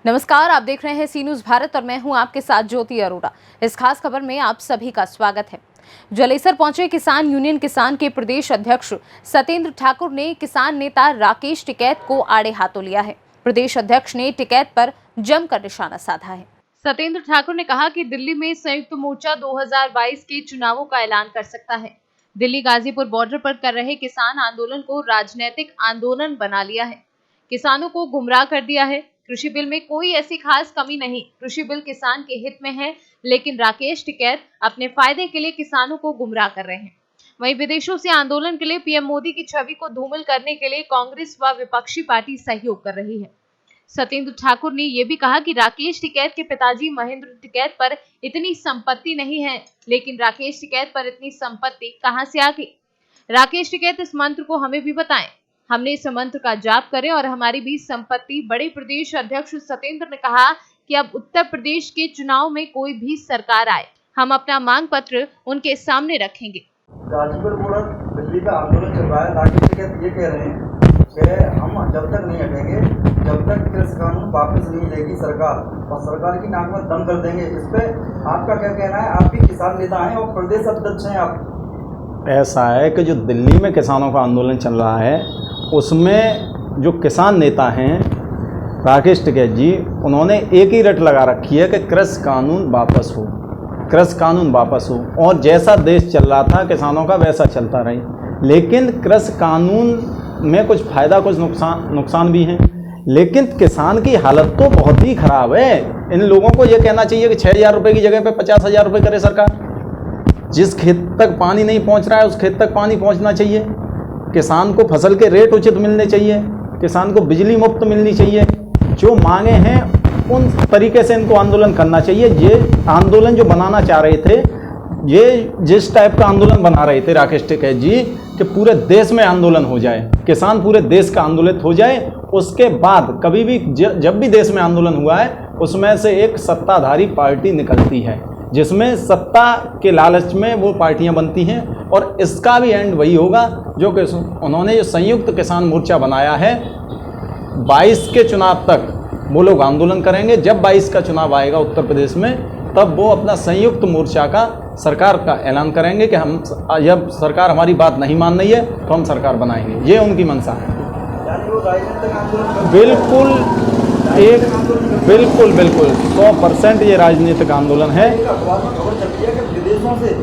नमस्कार, आप देख रहे हैं सी न्यूज़ भारत और मैं हूं आपके साथ ज्योति अरोड़ा। इस खास खबर में आप सभी का स्वागत है। जलेसर पहुंचे किसान यूनियन किसान के प्रदेश अध्यक्ष सतेंद्र ठाकुर ने किसान नेता राकेश टिकैत को आड़े हाथों लिया है। प्रदेश अध्यक्ष ने टिकैत पर जमकर निशाना साधा है। सतेंद्र ठाकुर ने कहा कि दिल्ली में संयुक्त मोर्चा 2022 के चुनावों का ऐलान कर सकता है। दिल्ली गाजीपुर बॉर्डर पर कर रहे किसान आंदोलन को राजनीतिक आंदोलन बना लिया है, किसानों को गुमराह कर दिया है। कृषि बिल में कोई ऐसी खास कमी नहीं, कृषि बिल किसान के हित में है, लेकिन राकेश टिकैत अपने फायदे के लिए किसानों को गुमराह कर रहे हैं। वहीं विदेशों से आंदोलन के लिए पीएम मोदी की छवि को धूमिल करने के लिए कांग्रेस व विपक्षी पार्टी सहयोग कर रही है। सतेंद्र ठाकुर ने यह भी कहा कि राकेश टिकैत के पिताजी महेंद्र टिकैत पर इतनी संपत्ति नहीं है, लेकिन राकेश टिकैत पर इतनी संपत्ति कहां से आ गई। राकेश टिकैत इस मंत्र को हमें भी बताएं, हमने इस मंत्र का जाप करें और हमारी भी संपत्ति। बड़े प्रदेश अध्यक्ष सतेंद्र ने कहा कि अब उत्तर प्रदेश के चुनाव में कोई भी सरकार आए, हम अपना मांग पत्र उनके सामने रखेंगे। गाजीपुर बॉर्डर दिल्ली का आंदोलन चल रहा है। राकेश टिकैत ये कह रहे हैं कि हम जब तक नहीं हटेंगे, जब तक कृषि कानून वापस नहीं लेगी सरकार, और सरकार की नाक में दम कर देंगे। इस पे आपका क्या कहना है? आप भी किसान नेता हैं और प्रदेश अध्यक्ष हैं। आप ऐसा है कि जो दिल्ली में किसानों का आंदोलन चल रहा है, उसमें जो किसान नेता हैं राकेश टिकैत जी, उन्होंने एक ही रट लगा रखी है कि कृषि कानून वापस हो, कृषि कानून वापस हो, और जैसा देश चल रहा था किसानों का वैसा चलता रहे। लेकिन कृषि कानून में कुछ फ़ायदा कुछ नुकसान भी हैं, लेकिन किसान की हालत तो बहुत ही ख़राब है। इन लोगों को ये कहना चाहिए कि 6,000 रुपये की जगह पे 50,000 रुपये करे सरकार। जिस खेत तक पानी नहीं पहुंच रहा है उस खेत तक पानी पहुंचना चाहिए, किसान को फसल के रेट उचित मिलने चाहिए, किसान को बिजली मुफ्त मिलनी चाहिए। जो मांगे हैं उन तरीके से इनको आंदोलन करना चाहिए। ये आंदोलन जो बनाना चाह रहे थे, ये जिस टाइप का आंदोलन बना रहे थे राकेश टिकैत जी कि पूरे देश में आंदोलन हो जाए, किसान पूरे देश का आंदोलित हो जाए, उसके बाद कभी भी जब भी देश में आंदोलन हुआ है उसमें से एक सत्ताधारी पार्टी निकलती है, जिसमें सत्ता के लालच में वो पार्टियां बनती हैं। और इसका भी एंड वही होगा जो कि उन्होंने जो संयुक्त किसान मोर्चा बनाया है, 22 के चुनाव तक वो लोग आंदोलन करेंगे। जब 22 का चुनाव आएगा उत्तर प्रदेश में, तब वो अपना संयुक्त मोर्चा का सरकार का ऐलान करेंगे कि हम जब सरकार हमारी बात नहीं मान रही है तो हम सरकार बनाएंगे। ये उनकी मंशा है। बिल्कुल 100% ये राजनीतिक आंदोलन है। विदेशों से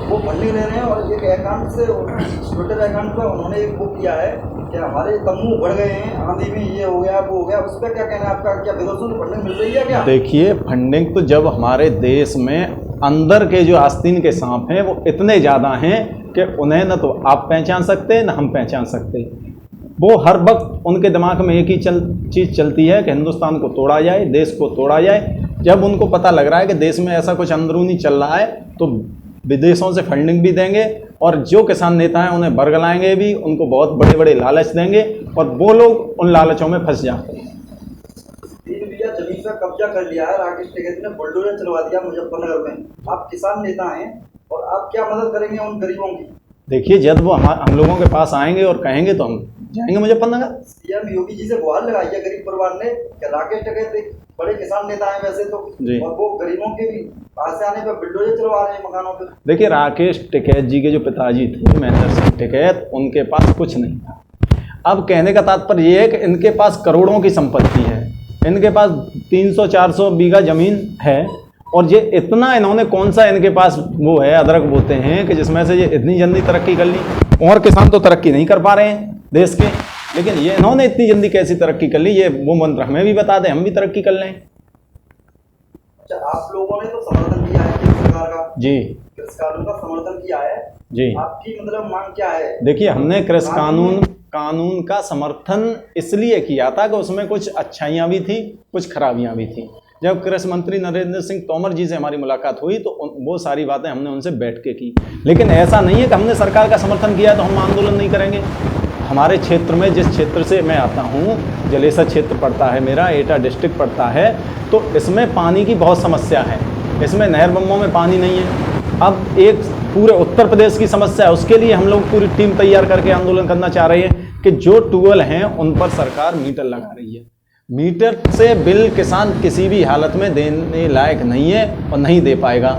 वो फंडिंग ले रहे हैं और एक अकाउंट से ट्विटर अकाउंट पर उन्होंने एक बुक किया है कि हमारे तम्बू बढ़ गए हैं, आंधी में ये हो गया वो हो गया। उस पर क्या कहना है आपका? क्या विदेशों से फंडिंग मिल रही है क्या? देखिए, फंडिंग तो जब हमारे देश में अंदर के जो आस्तीन के सांप हैं वो इतने ज़्यादा हैं कि उन्हें न तो आप पहचान सकते न हम पहचान सकते। वो हर वक्त उनके दिमाग में एक ही चीज़ चलती है कि हिंदुस्तान को तोड़ा जाए, देश को तोड़ा जाए। जब उनको पता लग रहा है कि देश में ऐसा कुछ अंदरूनी चल रहा है तो विदेशों से फंडिंग भी देंगे, और जो किसान नेता हैं उन्हें बरगलाएंगे भी, उनको बहुत बड़े बड़े लालच देंगे और वो लोग उन लालचों में फंस जाते हैं। जमीन का कब्जा कर लिया है राकेश टिकैत ने, बुलडोजर चलवा दिया मुजफ्फरनगर में। आप किसान नेता हैं और आप क्या मदद करेंगे उन गरीबों की? देखिए, जब वो हम लोगों के पास आएंगे और कहेंगे तो हम जाएंगे मुजफ्फरनगर। सीएम योगी जी से गुहार लगाई है गरीब परिवार ने कि राकेश टिकैत एक बड़े किसान नेता हैं वैसे तो, और वो गरीबों के भी पास आने पर बुलडोजर चलवा रहे हैं मकानों पे। देखिए, राकेश टिकैत जी के जो पिताजी थे महेंद्र सिंह टिकैत, उनके पास कुछ नहीं था। अब कहने का तात्पर्य ये है कि इनके पास करोड़ों की संपत्ति है, इनके पास 300-400 बीघा ज़मीन है, और ये इतना इन्होंने कौन सा इनके पास वो है अदरक बोते हैं कि जिसमें से ये इतनी जल्दी तरक्की कर ली। और किसान तो तरक्की नहीं कर पा रहे हैं देश के, लेकिन ये इन्होंने इतनी जल्दी कैसी तरक्की कर ली, ये वो मंत्र हमें भी बता दें, हम भी तरक्की कर लें। अच्छा, आप लोगों ने तो समर्थन किया है केंद्र सरकार का जी, कृषि कानून का समर्थन किया है जी। आपकी मतलब मांग क्या है? देखिए, हमने कृषि कानून का समर्थन इसलिए किया था कि उसमें कुछ अच्छाइयाँ भी थी, कुछ खराबियाँ भी थी। जब कृषि मंत्री नरेंद्र सिंह तोमर जी से हमारी मुलाकात हुई तो वो सारी बातें हमने उनसे बैठ के की। लेकिन ऐसा नहीं है कि हमने सरकार का समर्थन किया तो हम आंदोलन नहीं करेंगे। हमारे क्षेत्र में, जिस क्षेत्र से मैं आता हूँ, जलेसर क्षेत्र पड़ता है मेरा, एटा डिस्ट्रिक्ट पड़ता है, तो इसमें पानी की बहुत समस्या है। इसमें नहर बम्बों में पानी नहीं है। अब एक पूरे उत्तर प्रदेश की समस्या है, उसके लिए हम लोग पूरी टीम तैयार करके आंदोलन करना चाह रहे हैं कि जो ट्यूबवेल हैं उन पर सरकार मीटर लगा रही है। मीटर से बिल किसान किसी भी हालत में देने लायक नहीं है और नहीं दे पाएगा।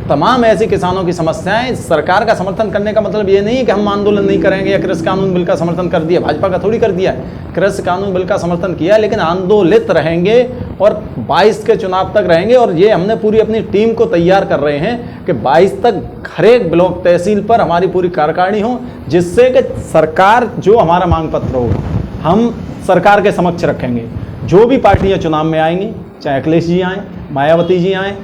तमाम ऐसी किसानों की समस्याएं, सरकार का समर्थन करने का मतलब ये नहीं है कि हम आंदोलन नहीं करेंगे या कृषि कानून बिल का समर्थन कर दिया। भाजपा का थोड़ी कर दिया है, कृषि कानून बिल का समर्थन किया, लेकिन आंदोलित रहेंगे और 22 के चुनाव तक रहेंगे। और ये हमने पूरी अपनी टीम को तैयार कर रहे हैं कि 22 तक हर एक ब्लॉक तहसील पर हमारी पूरी कार्यकारिणी हो, जिससे कि सरकार जो हमारा मांग पत्र होगा हम सरकार के समक्ष रखेंगे। जो भी पार्टियां चुनाव में आएंगी, चाहे अखिलेश जी आएँ, मायावती जी आएँ,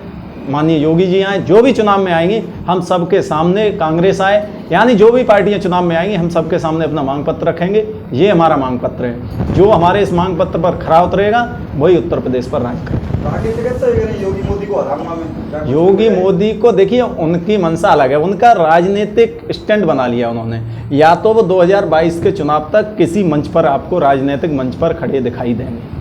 माननीय योगी जी आए, जो भी चुनाव में आएंगे हम सबके सामने, कांग्रेस आए, यानी जो भी पार्टियां चुनाव में आएंगी हम सबके सामने अपना मांग पत्र रखेंगे। ये हमारा मांग पत्र है। जो हमारे इस मांग पत्र पर खरा उतरेगा वही उत्तर प्रदेश पर राज करेगा। योगी मोदी को हराऊंगा मैं। योगी मोदी को देखिए, उनकी मंशा अलग है, उनका राजनीतिक स्टैंड बना लिया उन्होंने। या तो वो 2022 के चुनाव तक किसी मंच पर आपको राजनीतिक मंच पर खड़े दिखाई देंगे,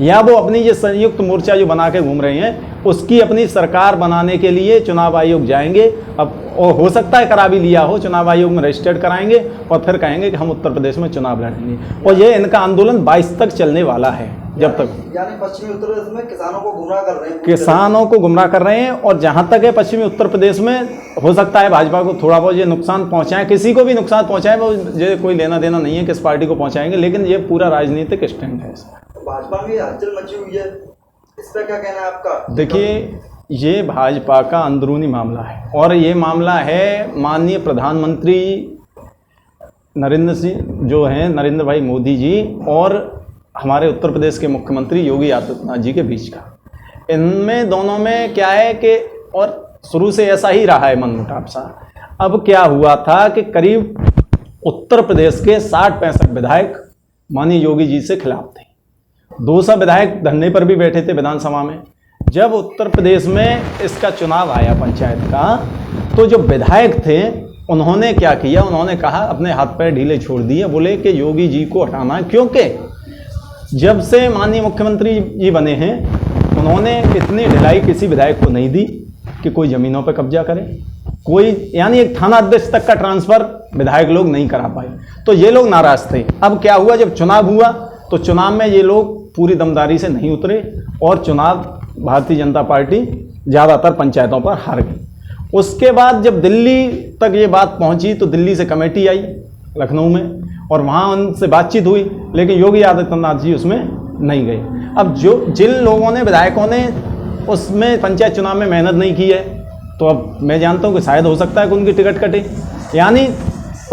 या वो अपनी ये संयुक्त मोर्चा जो बना के घूम रहे हैं उसकी अपनी सरकार बनाने के लिए चुनाव आयोग जाएंगे। अब हो सकता है करा भी लिया हो, चुनाव आयोग में रजिस्टर्ड कराएंगे और फिर कहेंगे कि हम उत्तर प्रदेश में चुनाव लड़ेंगे। और ये इनका आंदोलन 22 तक चलने वाला है। जब तक यानी पश्चिमी उत्तर प्रदेश में किसानों को गुमराह कर रहे हैं, किसानों को गुमराह कर रहे हैं। और जहां तक है पश्चिमी उत्तर प्रदेश में हो सकता है भाजपा को थोड़ा बहुत ये नुकसान पहुंचाएं, किसी को भी नुकसान पहुंचाएं, वो ये कोई लेना देना नहीं है किस पार्टी को पहुंचाएंगे, लेकिन ये पूरा राजनीतिक स्टैंड है। भाजपा में हलचल मची हुई है, इस पर क्या कहना है आपका? देखिए, ये भाजपा का अंदरूनी मामला है और ये मामला है माननीय प्रधानमंत्री नरेंद्र भाई मोदी जी और हमारे उत्तर प्रदेश के मुख्यमंत्री योगी आदित्यनाथ जी के बीच का। इनमें दोनों में क्या है कि, और शुरू से ऐसा ही रहा है मनमुटाव सा। अब क्या हुआ था कि करीब उत्तर प्रदेश के 60-65 विधायक माननीय योगी जी से खिलाफ थे। 200 विधायक धरने पर भी बैठे थे विधानसभा में। जब उत्तर प्रदेश में इसका चुनाव आया पंचायत का, तो जो विधायक थे उन्होंने क्या किया, उन्होंने कहा, अपने हाथ पैर ढीले छोड़ दिए, बोले कि योगी जी को हटाना है। क्योंकि जब से माननीय मुख्यमंत्री जी बने हैं उन्होंने इतनी ढिलाई किसी विधायक को नहीं दी कि कोई ज़मीनों पर कब्जा करे, कोई यानी एक थाना अध्यक्ष तक का ट्रांसफ़र विधायक लोग नहीं करा पाए। तो ये लोग नाराज़ थे। अब क्या हुआ, जब चुनाव हुआ तो चुनाव में ये लोग पूरी दमदारी से नहीं उतरे और चुनाव भारतीय जनता पार्टी ज़्यादातर पंचायतों पर हार गई। उसके बाद जब दिल्ली तक ये बात पहुंची तो दिल्ली से कमेटी आई लखनऊ में और वहाँ उनसे बातचीत हुई, लेकिन योगी आदित्यनाथ जी उसमें नहीं गए। अब जिन लोगों ने, विधायकों ने उसमें पंचायत चुनाव में मेहनत नहीं की है, तो अब मैं जानता हूँ कि शायद हो सकता है कि उनकी टिकट कटे। यानी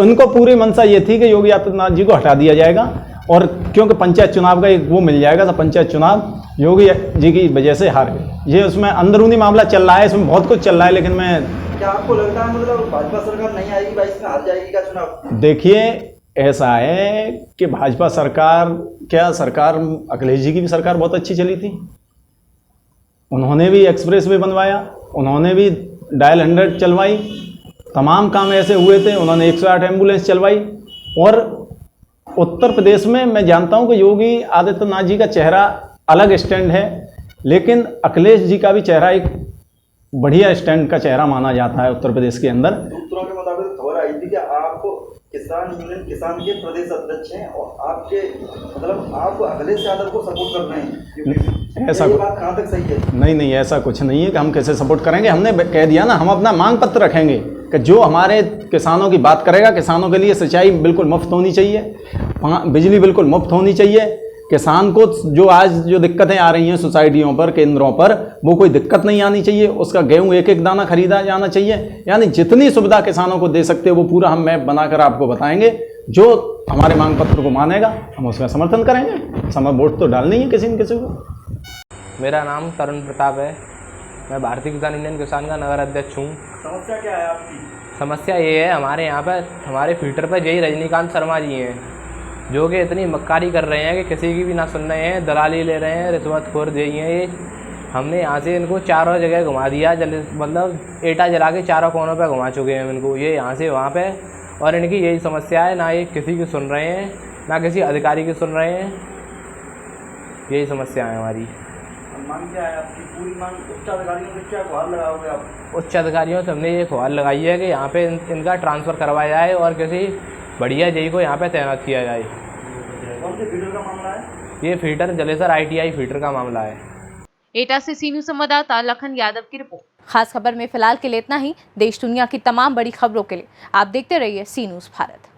उनको पूरी मंशा ये थी कि योगी आदित्यनाथ जी को हटा दिया जाएगा और क्योंकि पंचायत चुनाव का एक वो मिल जाएगा, तो पंचायत चुनाव योगी जी की वजह से हार गए। ये उसमें अंदरूनी मामला चल रहा है, इसमें बहुत कुछ चल रहा है। लेकिन मैं, क्या आपको लगता है मतलब भाजपा सरकार नहीं आएगी, 22 में हार जाएगी का चुनाव? देखिए, ऐसा है कि भाजपा सरकार, क्या सरकार, अखिलेश जी की भी सरकार बहुत अच्छी चली थी। उन्होंने भी एक्सप्रेस वे बनवाया, उन्होंने भी डायल 100 चलवाई, तमाम काम ऐसे हुए थे। उन्होंने 108 एम्बुलेंस चलवाई। और उत्तर प्रदेश में मैं जानता हूं कि योगी आदित्यनाथ जी का चेहरा अलग स्टैंड है, लेकिन अखिलेश जी का भी चेहरा एक बढ़िया स्टैंड का चेहरा माना जाता है उत्तर प्रदेश के अंदर। सूत्रों के मुताबिक खबर आई थी कि आप किसान यूनियन किसान के प्रदेश अध्यक्ष हैं और आपके मतलब आप अखिलेश यादव को सपोर्ट कर रहे हैं। ऐसा ये बात कहाँ तक सही है? नहीं, ऐसा कुछ नहीं है कि हम कैसे सपोर्ट करेंगे। हमने कह दिया ना, हम अपना मांग पत्र रखेंगे कि जो हमारे किसानों की बात करेगा, किसानों के लिए सिंचाई बिल्कुल मुफ्त होनी चाहिए, बिजली बिल्कुल मुफ्त होनी चाहिए। किसान को जो आज जो दिक्कतें आ रही हैं सोसाइटियों पर, केंद्रों पर, वो कोई दिक्कत नहीं आनी चाहिए। उसका गेहूं एक एक दाना खरीदा जाना चाहिए। यानी जितनी सुविधा किसानों को दे सकते हैं वो पूरा हम मैप बनाकर आपको बताएंगे। जो हमारे मांग पत्र को मानेगा हम उसका समर्थन करेंगे। समय वोट तो डालनी है किसी न किसी को। मेरा नाम तरुण प्रताप है, मैं भारतीय किसान यूनियन किसान का नगर अध्यक्ष हूँ। समस्या क्या है आपकी? समस्या ये है, हमारे यहाँ पर हमारे फील्डर पर जय रजनीकांत शर्मा जी हैं, जो कि इतनी मक्कारी कर रहे हैं कि किसी की भी ना सुन रहे हैं, दलाली ले रहे हैं, रिश्वतखोर दे हैं ये। हमने यहाँ से इनको चारों जगह घुमा दिया, मतलब ईंटा जला के चारों कोनों पे घुमा चुके हैं इनको, ये यहाँ से वहाँ पे। और इनकी यही समस्या है, ना ये किसी की सुन रहे हैं, ना किसी अधिकारी की सुन रहे हैं। यही समस्या है हमारी। मांग क्या है आपकी? पूरी मांग उच्च अधिकारियों से क्या गुहार लगाओगे आप? उच्च अधिकारियों से हमने ये गुहार लगाई है कि यहाँ पे इनका ट्रांसफ़र करवाया जाए और किसी बढ़िया जई को यहाँ पे तैनात किया जाए। कौन से फील्डर का मामला है? ये फीटर जलेसर ITI फीटर का मामला है। एटा से सी न्यूज संवाददाता लखन यादव की रिपोर्ट। खास खबर में फिलहाल के लिए इतना ही। देश दुनिया की तमाम बड़ी खबरों के लिए आप देखते रहिए सी न्यूज भारत।